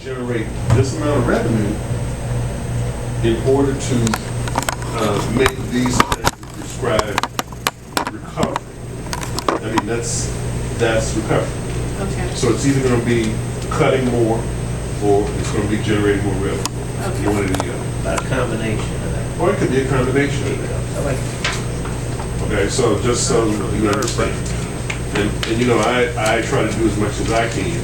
generate this amount of revenue in order to make these things prescribed recovery. I mean, that's recovery. Okay. So it's either going to be cutting more or it's going to be generating more revenue. Okay. One or the other. A combination of that. Or it could be a combination of that. I like it. Okay, so just so you understand. And you know, I try to do as much as I can.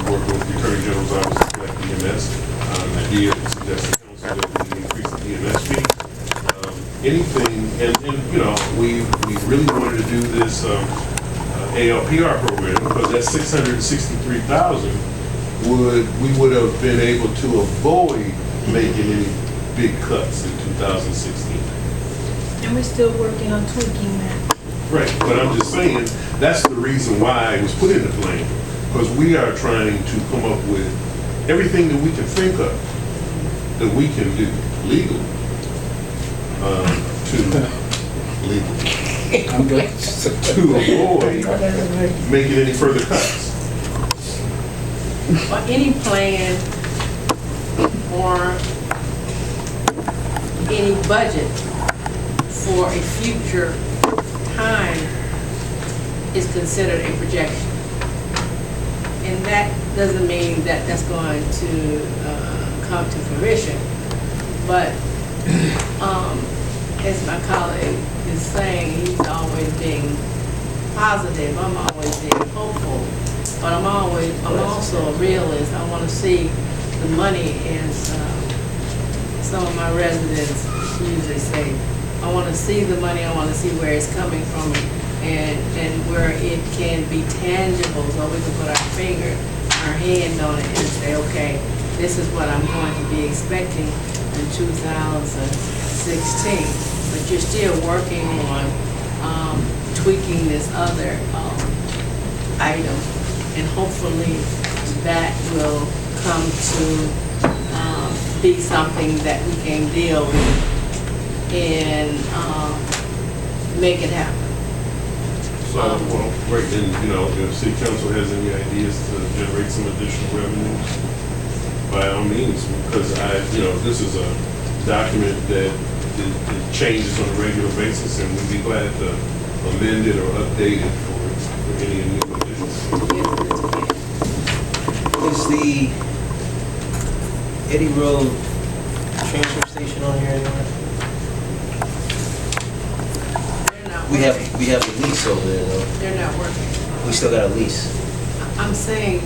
Working with the Attorney General's Office like EMS. I did suggest the council that we increase the EMS fee. Anything, and you know, we really wanted to do this ALPR program because that $663,000 we would have been able to avoid making any big cuts in 2016. And we're still working on tweaking that. Right, but I'm just saying, that's the reason why it was put in the plan, because we are trying to come up with everything that we can think of that we can do legally, I'm glad. to avoid making any further cuts. Or any plan or any budget for a future time is considered a projection. And that doesn't mean that that's going to come to fruition. But as my colleague is saying, he's always being positive. I'm always being hopeful. But I'm also a realist. I want to see the money, as some of my residents usually say, I want to see the money, I want to see where it's coming from and where it can be tangible so we can put our hand on it and say, okay, this is what I'm going to be expecting in 2016. But you're still working on tweaking this other item, and hopefully that will come to be something that we can deal with and make it happen. So, well, right then, you know, if City Council has any ideas to generate some additional revenues, by all means, because you know, this is a document that it changes on a regular basis, and we'd be glad to amend it or update it for any new additions. Is the Eddie Road transfer station on here anywhere? They're not We working. have a lease over there though. They're not working. We still got a lease. I'm saying,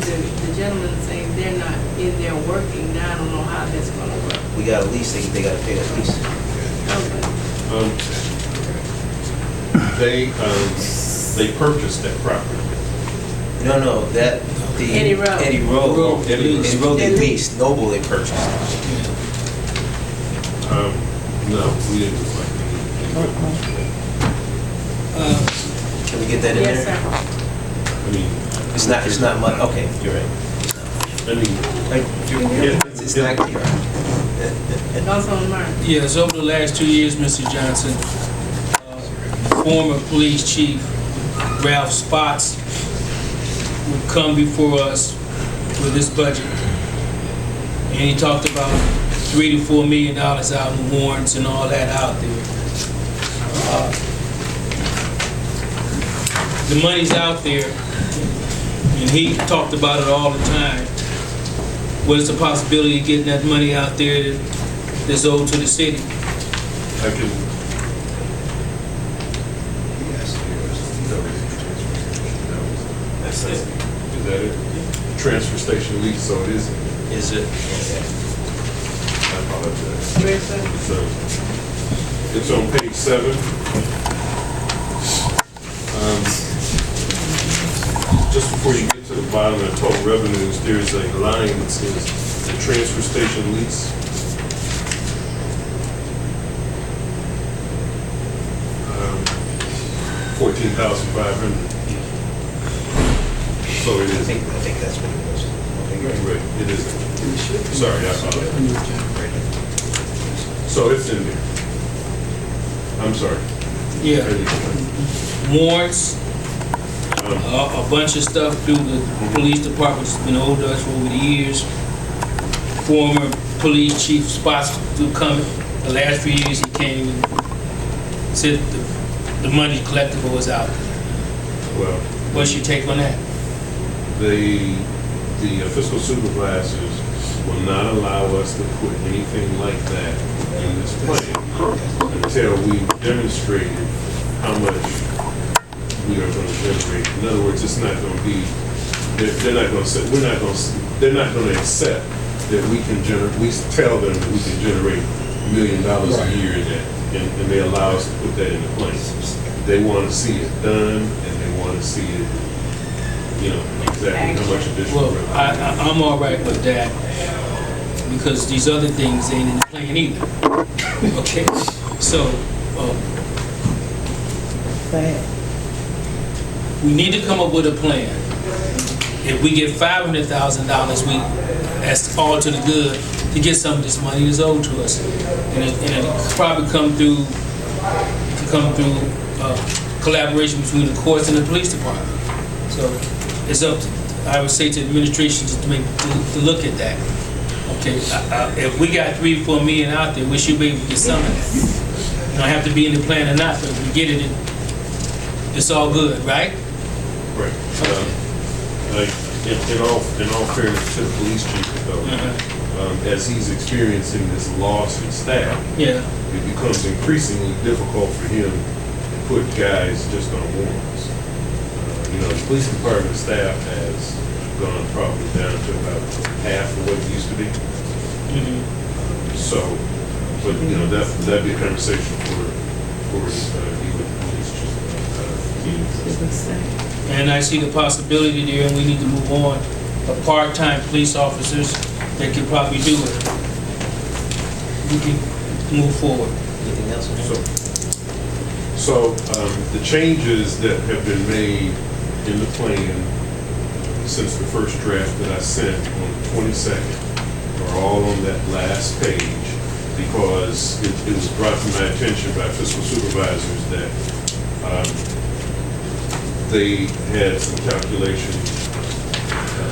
the gentleman saying they're not in there working. Now I don't know how that's gonna work. We got a lease, they got to pay that lease. They purchased that property. No, that, the. Eddie Road. Eddie Road. Eddie Road. They leased, Noble they purchased. No, we didn't. Can we get that in Yes, there? sir. I mean, It's not much, okay, you're right. I mean, It's not clear. Councilman Martin. Yes, over the last 2 years, Mr. Johnson, former police chief Ralph Spots would come before us with this budget. And he talked about $3 to $4 million out in warrants and all that out there. The money's out there, and he talked about it all the time. What is the possibility of getting that money out there that's owed to the city? I can. That's it. Is that it? Transfer station lease, so it is. Is it? I apologize. Where's that? So, it's on page 7. Just before you get to the bottom of the total revenues, there's a line that says the transfer station lease. $14,500. So it I is. think that's what it was. Right, it is. Sorry, I apologize. So it's in there. I'm sorry. Yeah. Warrants, A bunch of stuff through the police department has been owed to us over the years. Former police chief Spots to come the last few years he came and said the money collectible was out. Well, What's your take on that? the fiscal supervisors will not allow us to put anything like that in this plan until we demonstrated how much we are going to generate. In other words, it's not going to be, they're not going to say, they're not going to accept that we can generate, we tell them that we can generate $1 million a year in that, and they allow us to put that in the plan. They want to see it done, and they want to see it, exactly how much additional Well, revenue. I'm all right with that because these other things ain't in the plan either. Okay, so we need to come up with a plan. If we get $500,000, that's all to the good to get some of this money that's owed to us, and it'll probably come through collaboration between the courts and the police department. So it's up to, I would say, to the administration to look at that. Okay, if we got $3-4 million out there, we should be able to get some of that. You don't have to be in the plan or not, but if we get it, it's all good, right? Right. In all fairness to the police chief, though, as he's experiencing this loss in staff, Yeah. it becomes increasingly difficult for him to put guys just on warrants. The police department staff has gone probably down to about half of what it used to be. So, but that'd be a conversation for you with the police chief. And I see the possibility there, and we need to move on, of part-time police officers that can probably do it. We can move forward. Anything else? So the changes that have been made in the plan since the first draft that I sent on the 22nd are all on that last page, because it was brought to my attention by fiscal supervisors that they had some calculation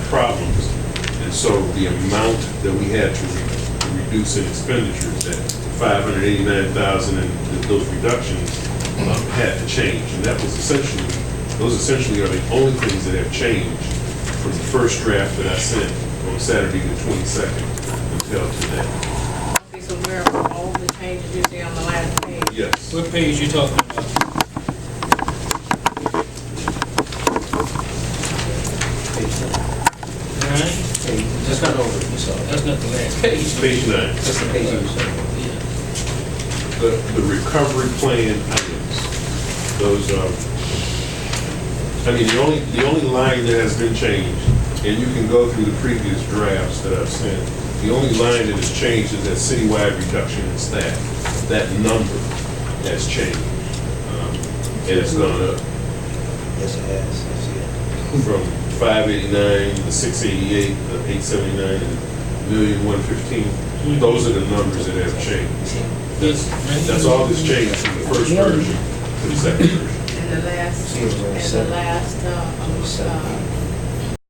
problems, and so the amount that we had to reduce in expenditures, that 589,000, and those reductions had to change, and those essentially are the only things that have changed from the first draft that I sent on Saturday the 22nd until today. Okay, so where are all the changes you see on the last page? Yes. What page you talking about? Alright, That's not over, you saw. that's not the last page. Page 9. That's the page you saw. Yeah. The recovery plan items, those are, the only line that has been changed, and you can go through the previous drafts that I've sent, the only line that has changed is that citywide reduction in staff. That number has changed, and it's gone up Yes, it has. I see it. from 589 to 688 to 879 and 1,115,000. Those are the numbers that have changed. That's all that's changed from the first version to the second version. And the last